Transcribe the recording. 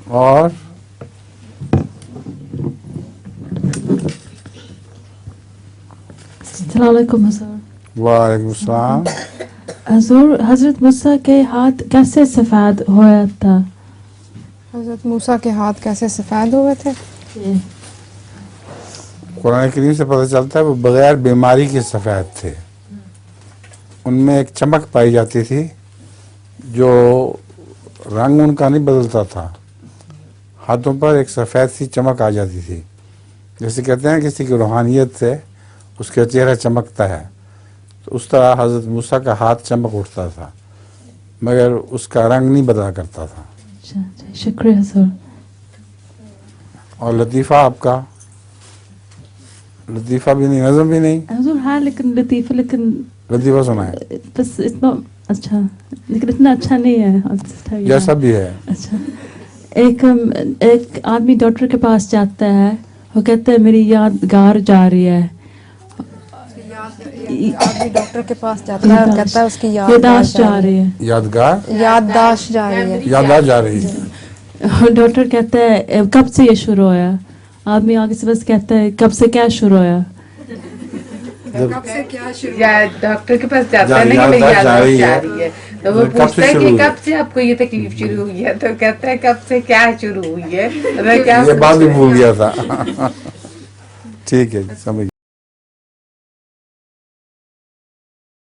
اور السلام علیکم حضور. وعلیکم السلام. حضور حضرت موسیٰ کے ہاتھ کیسے سفید ہوا تھا؟ حضرت موسیٰ کے ہاتھ کیسے سفید ہوئے تھے؟ قرآن کریم سے پتہ چلتا ہے وہ بغیر بیماری کے سفید تھے. ان میں ایک چمک پائی جاتی تھی جو رنگ ان کا نہیں بدلتا تھا، ہاتھوں پر ایک سفید سی چمک آ جاتی تھی. جیسے کہتے ہیں کسی کی روحانیت سے اس کا چہرہ چمکتا ہے، تو اس طرح حضرت موسیٰ کا ہاتھ چمک اٹھتا تھا مگر اس کا رنگ نہیں بدلا کرتا تھا. شکریہ حضور. اور لطیفہ آپ کا؟ لطیفہ بھی نہیں، نظم بھی نہیں. حضور ہاں لیکن لطیفہ، لیکن لطیفہ سنائیں. بس اتنا اچھا، لیکن اتنا اچھا نہیں ہے جیسا بھی ہے. اچھا. ایک آدمی ڈاکٹر کے پاس جاتا ہے، وہ کہتا ہے میری یادگار جا رہی ہے. آدمی ڈاکٹر کے پاس جاتا ہے اور کہتا ہے اس کی یادداشت جا رہی ہے. یادداشت جا رہی ہے. یادداشت جا رہی ہے. ڈاکٹر کہتا ہے کب سے یہ شروع ہوا؟ آدمی آگے سے بس کہتا ہے کب سے کیا شروع ہوا؟ کب سے کیا شروع؟ ڈاکٹر کے پاس جاتا ہے نا کہ یادداشت جا رہی ہے، تو وہ پوچھتا ہے کہ کب سے آپ کو یہ تکلیف شروع ہوئی ہے، تو کہتا ہے کب سے کیا شروع ہوئی ہے. یہ بات بھی بھول گیا تھا. ٹھیک ہے، سمجھ